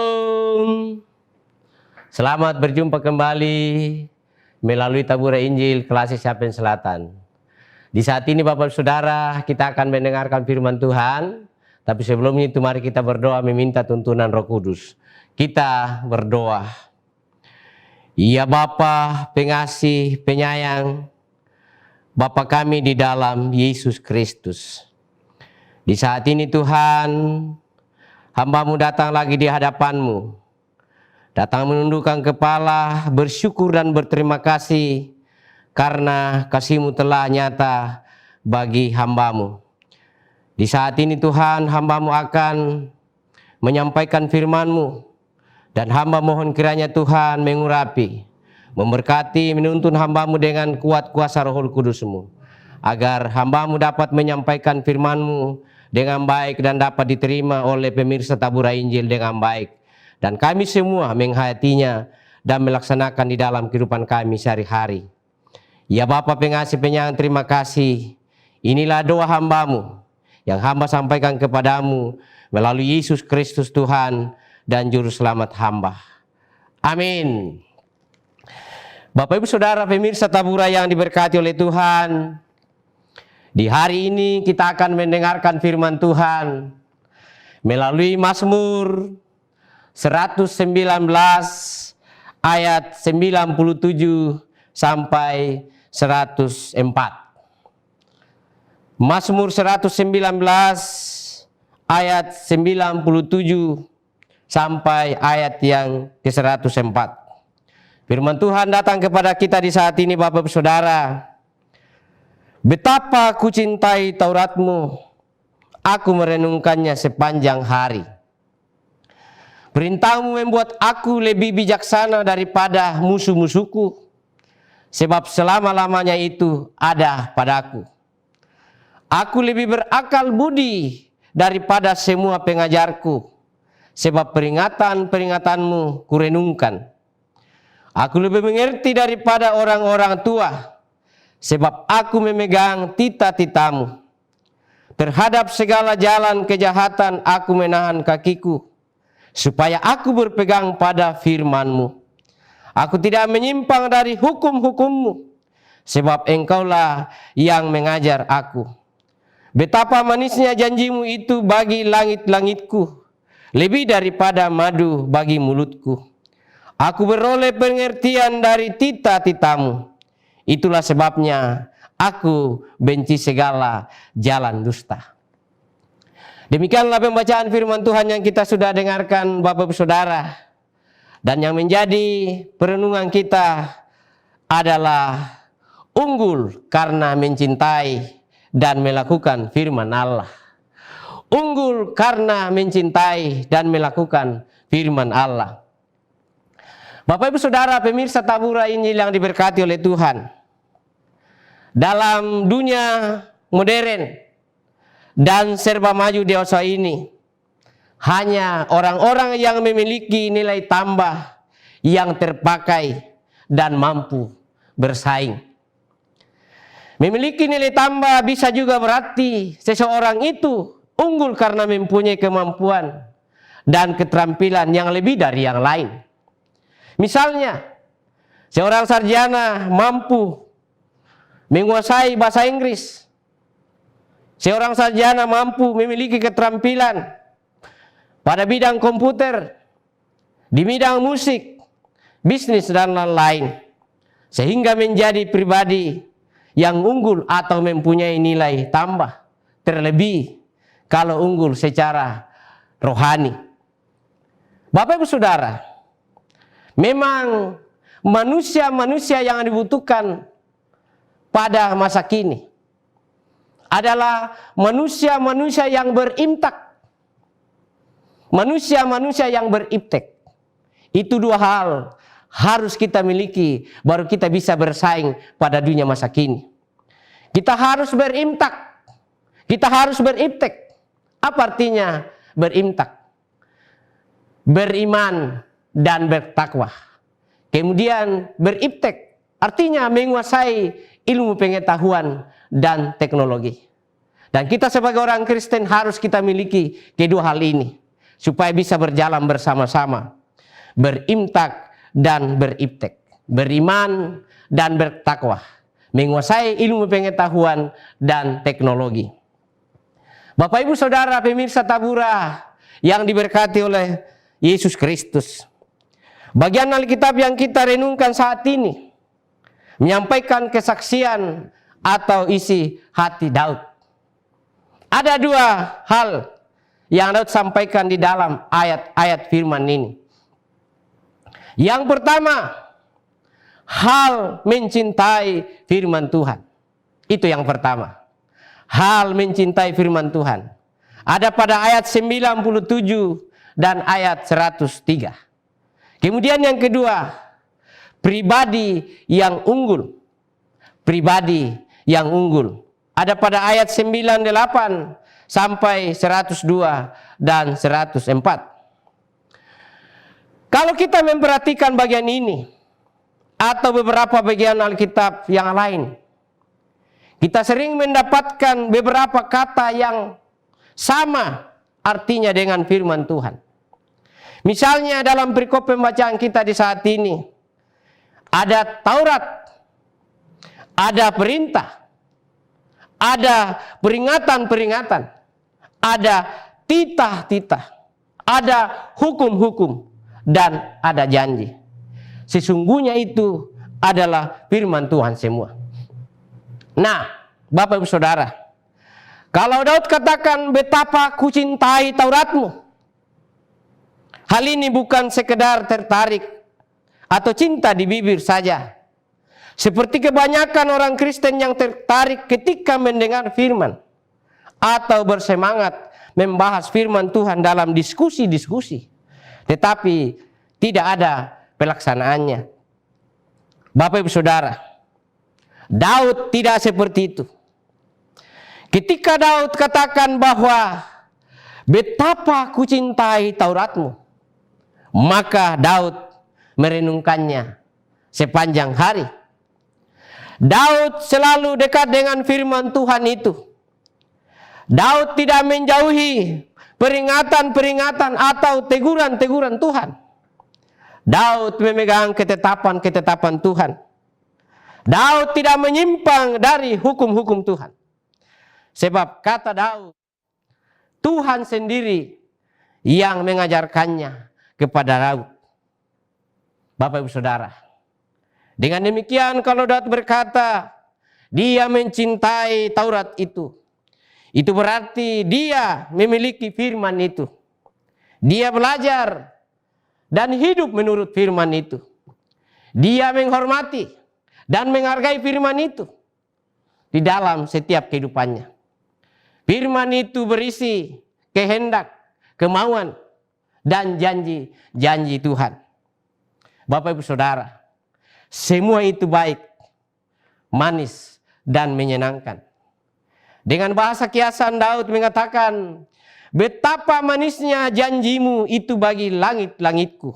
Shalom. Selamat berjumpa kembali melalui Tabura Injil Kelas Sapen Selatan. Di saat ini Bapak Saudara, kita akan mendengarkan firman Tuhan. Tapi sebelumnya itu mari kita berdoa meminta tuntunan Roh Kudus. Kita berdoa. Ya Bapa, pengasih, penyayang, Bapa kami di dalam Yesus Kristus. Di saat ini Tuhan, hamba-Mu datang lagi di hadapan-Mu. Datang menundukkan kepala, bersyukur dan berterima kasih karena kasih-Mu telah nyata bagi hamba-Mu. Di saat ini Tuhan, hamba-Mu akan menyampaikan firman-Mu. Dan hamba mohon kiranya Tuhan mengurapi, memberkati, menuntun hamba-Mu dengan kuat kuasa Roh Kudus-Mu. Agar hamba-Mu dapat menyampaikan firman-Mu dengan baik dan dapat diterima oleh pemirsa Tabura Injil dengan baik. Dan kami semua menghayatinya dan melaksanakan di dalam kehidupan kami sehari-hari. Ya Bapa pengasih penyayang, terima kasih. Inilah doa hamba-Mu yang hamba sampaikan kepadamu melalui Yesus Kristus Tuhan dan Juru Selamat hamba. Amin. Bapak Ibu Saudara pemirsa Tabura yang diberkati oleh Tuhan, di hari ini kita akan mendengarkan firman Tuhan melalui Mazmur 119 ayat 97 sampai 104. Mazmur 119 ayat 97 sampai ayat yang ke-104. Firman Tuhan datang kepada kita di saat ini Bapak Saudara. Betapa ku cintai Taurat-Mu, aku merenungkannya sepanjang hari. Perintah-Mu membuat aku lebih bijaksana daripada musuh-musuhku, sebab selama-lamanya itu ada padaku. Aku lebih berakal budi daripada semua pengajarku, sebab peringatan-peringatan-Mu kurenungkan. Aku lebih mengerti daripada orang-orang tua, sebab aku memegang tita-tita-Mu. Terhadap segala jalan kejahatan aku menahan kakiku, supaya aku berpegang pada firman-Mu. Aku tidak menyimpang dari hukum-hukum-Mu, sebab Engkaulah yang mengajar aku. Betapa manisnya janji-Mu itu bagi langit-langitku, lebih daripada madu bagi mulutku. Aku beroleh pengertian dari tita-tita-Mu. Itulah sebabnya aku benci segala jalan dusta. Demikianlah pembacaan firman Tuhan yang kita sudah dengarkan Bapak Saudara. Dan yang menjadi perenungan kita adalah unggul karena mencintai dan melakukan firman Allah. Unggul karena mencintai dan melakukan firman Allah. Bapak Ibu Saudara pemirsa Tabura Injil yang diberkati oleh Tuhan. Dalam dunia modern dan serba maju dewasa ini, hanya orang-orang yang memiliki nilai tambah yang terpakai dan mampu bersaing. Memiliki nilai tambah bisa juga berarti seseorang itu unggul karena mempunyai kemampuan dan keterampilan yang lebih dari yang lain. Misalnya, seorang sarjana mampu menguasai bahasa Inggris. Seorang sarjana mampu memiliki keterampilan pada bidang komputer, di bidang musik, bisnis dan lain-lain. Sehingga menjadi pribadi yang unggul atau mempunyai nilai tambah. Terlebih kalau unggul secara rohani. Bapak Ibu Saudara, memang manusia-manusia yang dibutuhkan pada masa kini adalah manusia-manusia yang berimtak. Manusia-manusia yang beriptek. Itu dua hal harus kita miliki baru kita bisa bersaing pada dunia masa kini. Kita harus berimtak. Kita harus beriptek. Apa artinya berimtak? Beriman dan bertakwa. Kemudian beriptek artinya menguasai ilmu pengetahuan dan teknologi. Dan kita sebagai orang Kristen harus kita miliki kedua hal ini. supaya bisa berjalan bersama-sama, berimtak dan beriptek, beriman dan bertakwa, menguasai ilmu pengetahuan dan teknologi. Bapak Ibu Saudara pemirsa Tabura yang diberkati oleh Yesus Kristus, bagian Alkitab yang kita renungkan saat ini menyampaikan kesaksian atau isi hati Daud. Ada dua hal yang Daud sampaikan di dalam ayat-ayat firman ini. Yang pertama, hal mencintai firman Tuhan. Itu yang pertama. Hal mencintai firman Tuhan. Ada pada ayat 97 dan ayat 103. Kemudian yang kedua, pribadi yang unggul. Pribadi yang unggul. Ada pada ayat 98 sampai 102 dan 104. Kalau kita memperhatikan bagian ini atau beberapa bagian Alkitab yang lain, kita sering mendapatkan beberapa kata yang sama artinya dengan firman Tuhan. Misalnya dalam perikop pembacaan kita di saat ini, ada Taurat, ada perintah, ada peringatan-peringatan, ada titah-titah, ada hukum-hukum, dan ada janji. Sesungguhnya itu adalah firman Tuhan semua. Nah, Bapak Ibu Saudara, kalau Daud katakan betapa kucintai Tauratmu, hal ini bukan sekedar tertarik atau cinta di bibir saja. Seperti kebanyakan orang Kristen yang tertarik ketika mendengar firman atau bersemangat membahas firman Tuhan dalam diskusi-diskusi, tetapi tidak ada pelaksanaannya. Bapak Ibu Saudara, Daud tidak seperti itu. Ketika Daud katakan bahwa betapa kucintai Tauratmu, maka Daud merenungkannya sepanjang hari. Daud selalu dekat dengan firman Tuhan itu. Daud tidak menjauhi peringatan-peringatan atau teguran-teguran Tuhan. Daud memegang ketetapan-ketetapan Tuhan. Daud tidak menyimpang dari hukum-hukum Tuhan. Sebab kata Daud, Tuhan sendiri yang mengajarkannya kepada Daud. Bapak Ibu Saudara, dengan demikian kalau Daud berkata dia mencintai Taurat itu berarti dia memiliki firman itu. Dia belajar dan hidup menurut firman itu. Dia menghormati dan menghargai firman itu di dalam setiap kehidupannya. Firman itu berisi kehendak, kemauan, dan janji-janji Tuhan. Bapak Ibu Saudara, semua itu baik, manis, dan menyenangkan. Dengan bahasa kiasan Daud mengatakan, betapa manisnya janjimu itu bagi langit-langitku,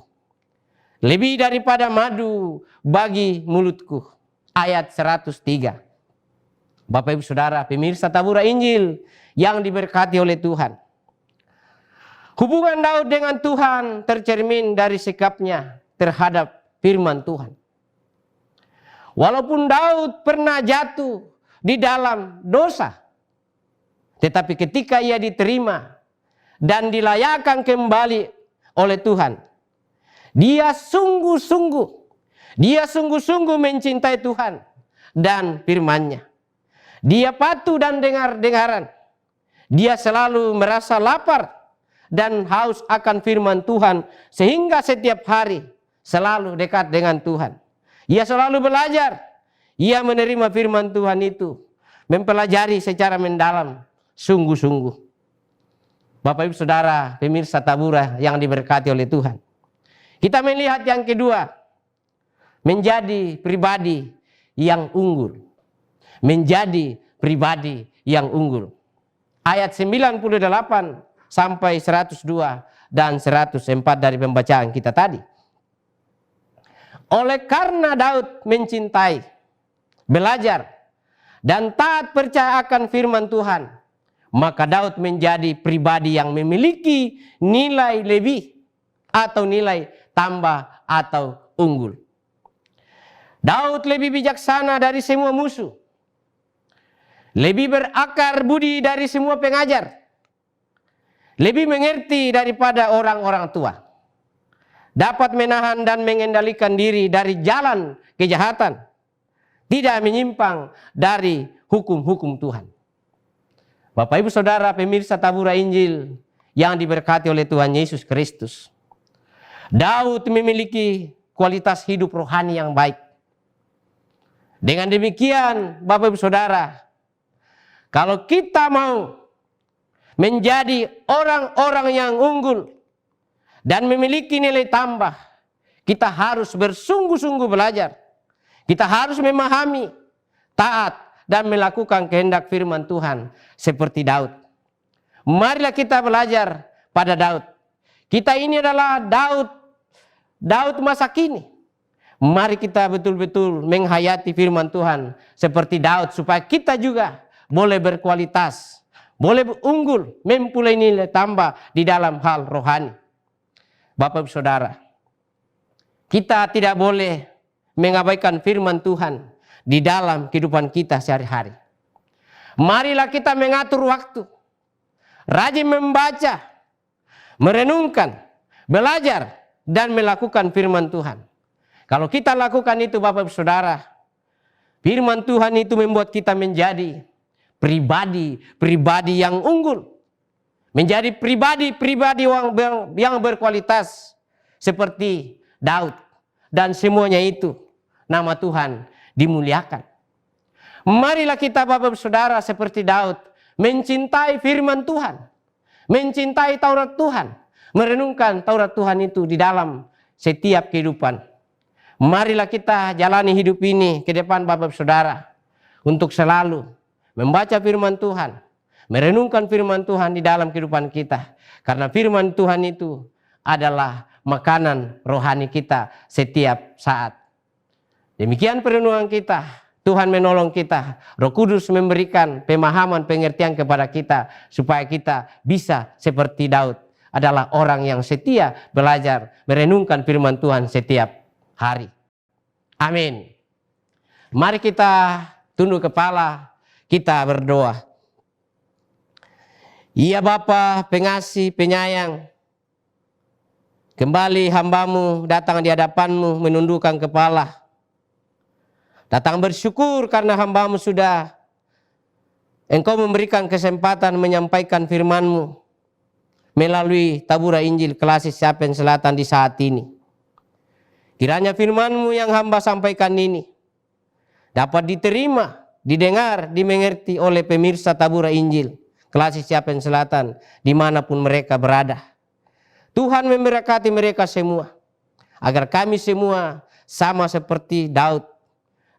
lebih daripada madu bagi mulutku. Ayat 103. Bapak Ibu Saudara pemirsa Tabura Injil yang diberkati oleh Tuhan. Hubungan Daud dengan Tuhan tercermin dari sikapnya terhadap firman Tuhan. Walaupun Daud pernah jatuh di dalam dosa, tetapi ketika ia diterima dan dilayakkan kembali oleh Tuhan, dia sungguh-sungguh mencintai Tuhan dan firman-Nya. Dia patuh dan dengar-dengaran. Dia selalu merasa lapar dan haus akan firman Tuhan, sehingga setiap hari selalu dekat dengan Tuhan. Ia selalu belajar. Ia menerima firman Tuhan itu, mempelajari secara mendalam, sungguh-sungguh. Bapak Ibu Saudara pemirsa Tabura yang diberkati oleh Tuhan, kita melihat yang kedua, menjadi pribadi yang unggul. Menjadi pribadi yang unggul. Ayat 98 sampai 102 dan 104 dari pembacaan kita tadi. Oleh karena Daud mencintai, belajar, dan taat percaya akan firman Tuhan, maka Daud menjadi pribadi yang memiliki nilai lebih atau nilai tambah atau unggul. Daud lebih bijaksana dari semua musuh, lebih berakar budi dari semua pengajar, lebih mengerti daripada orang-orang tua, dapat menahan dan mengendalikan diri dari jalan kejahatan, tidak menyimpang dari hukum-hukum Tuhan. Bapak Ibu Saudara pemirsa Tabura Injil yang diberkati oleh Tuhan Yesus Kristus, Daud memiliki kualitas hidup rohani yang baik. Dengan demikian Bapak Ibu Saudara, kalau kita mau menjadi orang-orang yang unggul dan memiliki nilai tambah, kita harus bersungguh-sungguh belajar. Kita harus memahami, taat, dan melakukan kehendak firman Tuhan seperti Daud. Marilah kita belajar pada Daud. Kita ini adalah Daud masa kini. Mari kita betul-betul menghayati firman Tuhan seperti Daud, supaya kita juga boleh berkualitas, boleh unggul, mempunyai nilai tambah di dalam hal rohani. Bapak Ibu Saudara, kita tidak boleh mengabaikan firman Tuhan di dalam kehidupan kita sehari-hari. Marilah kita mengatur waktu, rajin membaca, merenungkan, belajar, dan melakukan firman Tuhan. Kalau kita lakukan itu Bapak Ibu Saudara, firman Tuhan itu membuat kita menjadi pribadi yang unggul, menjadi pribadi yang berkualitas seperti Daud, dan semuanya itu nama Tuhan dimuliakan. Marilah kita Bapak Ibu Saudara seperti Daud, mencintai firman Tuhan, mencintai Taurat Tuhan, merenungkan Taurat Tuhan itu di dalam setiap kehidupan. Marilah kita jalani hidup ini ke depan Bapak Ibu Saudara, untuk selalu membaca firman Tuhan, merenungkan firman Tuhan di dalam kehidupan kita. Karena firman Tuhan itu adalah makanan rohani kita setiap saat. Demikian perenungan kita. Tuhan menolong kita. Roh Kudus memberikan pemahaman, pengertian kepada kita, supaya kita bisa seperti Daud, adalah orang yang setia belajar merenungkan firman Tuhan setiap hari. Amin. Mari kita tunduk kepala, kita berdoa. Ya Bapa pengasih, penyayang, kembali hamba-Mu datang di hadapan-Mu menundukkan kepala. Datang bersyukur karena hamba-Mu sudah Engkau memberikan kesempatan menyampaikan firman-Mu melalui Tabura Injil Klasis Siapen Selatan di saat ini. Kiranya firman-Mu yang hamba sampaikan ini dapat diterima, didengar, dimengerti oleh pemirsa Tabura Injil Klasis Siapen Selatan dimanapun mereka berada. Tuhan memberkati mereka semua, agar kami semua sama seperti Daud.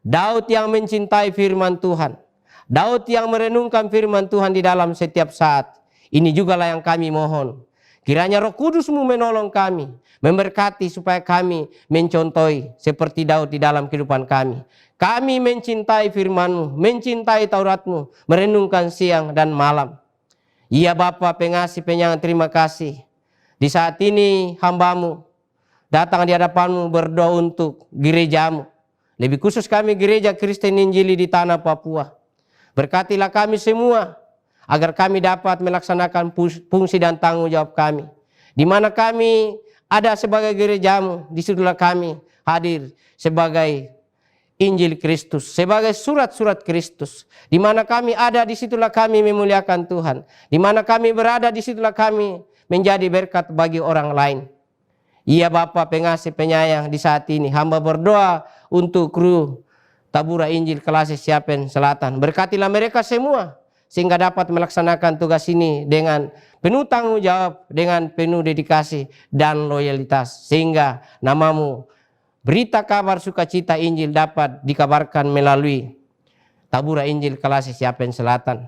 Daud yang mencintai firman Tuhan, Daud yang merenungkan firman Tuhan di dalam setiap saat. Ini jugalah yang kami mohon. Kiranya Roh Kudus-Mu menolong kami, memberkati supaya kami mencontohi seperti Daud di dalam kehidupan kami. Kami mencintai firman-Mu, mencintai Taurat-Mu, merenungkan siang dan malam. Ya Bapa pengasih, penyayang, terima kasih. Di saat ini hamba-Mu datang di hadapan-Mu berdoa untuk gereja-Mu. Lebih khusus kami Gereja Kristen Injili di tanah Papua. Berkatilah kami semua, agar kami dapat melaksanakan fungsi dan tanggung jawab kami. Di mana kami ada sebagai gereja-Mu, disitulah kami hadir sebagai Injil Kristus, sebagai surat-surat Kristus. Di mana kami ada, disitulah kami memuliakan Tuhan. Di mana kami berada, disitulah kami menjadi berkat bagi orang lain. Iya Bapa pengasih, penyayang, di saat ini hamba berdoa untuk kru Tabura Injil Klasis Siapen Selatan. Berkatilah mereka semua, sehingga dapat melaksanakan tugas ini dengan penuh tanggung jawab, dengan penuh dedikasi dan loyalitas. Sehingga nama-Mu, berita kabar sukacita Injil dapat dikabarkan melalui Tabura Injil Klasis Siapen Selatan.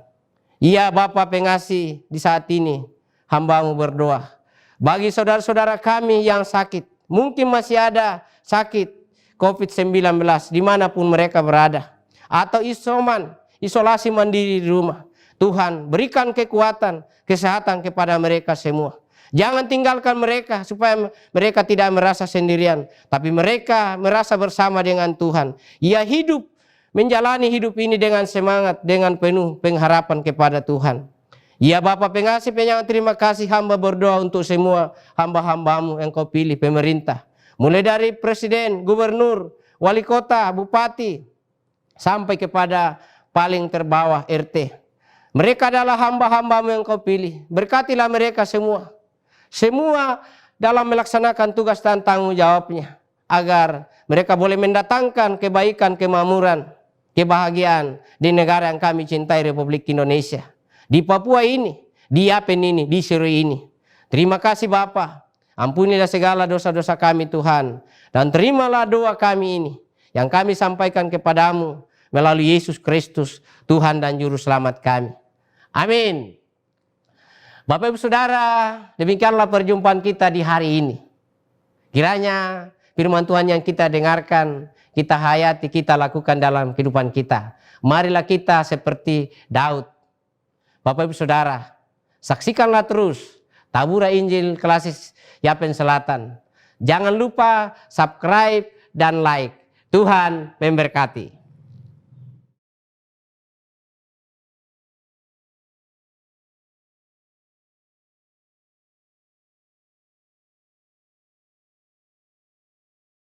Iya Bapa pengasih, di saat ini hamba-Mu berdoa bagi saudara-saudara kami yang sakit, mungkin masih ada sakit COVID-19 dimanapun mereka berada, atau isolasi mandiri di rumah. Tuhan berikan kekuatan, kesehatan kepada mereka semua. Jangan tinggalkan mereka supaya mereka tidak merasa sendirian, tapi mereka merasa bersama dengan Tuhan. Ia hidup, menjalani hidup ini dengan semangat, dengan penuh pengharapan kepada Tuhan. Ya Bapa pengasih penyayang, terima kasih, hamba berdoa untuk semua hamba-hambamu yang kau pilih pemerintah. Mulai dari presiden, gubernur, wali kota, bupati, sampai kepada paling terbawah RT. Mereka adalah hamba-hambamu yang kau pilih. Berkatilah mereka semua. Semua dalam melaksanakan tugas dan tanggung jawabnya. Agar mereka boleh mendatangkan kebaikan, kemakmuran, kebahagiaan di negara yang kami cintai, Republik Indonesia. Di Papua ini, di Yapen ini, di Seri ini. Terima kasih Bapa. Ampunilah segala dosa-dosa kami Tuhan. Dan terimalah doa kami ini yang kami sampaikan kepadamu melalui Yesus Kristus, Tuhan dan Juru Selamat kami. Amin. Bapak Ibu Saudara, demikianlah perjumpaan kita di hari ini. Kiranya firman Tuhan yang kita dengarkan, kita hayati, kita lakukan dalam kehidupan kita. Marilah kita seperti Daud. Bapak Ibu Saudara, saksikanlah terus Tabura Injil Klasis Yapen Selatan. Jangan lupa subscribe dan like. Tuhan memberkati.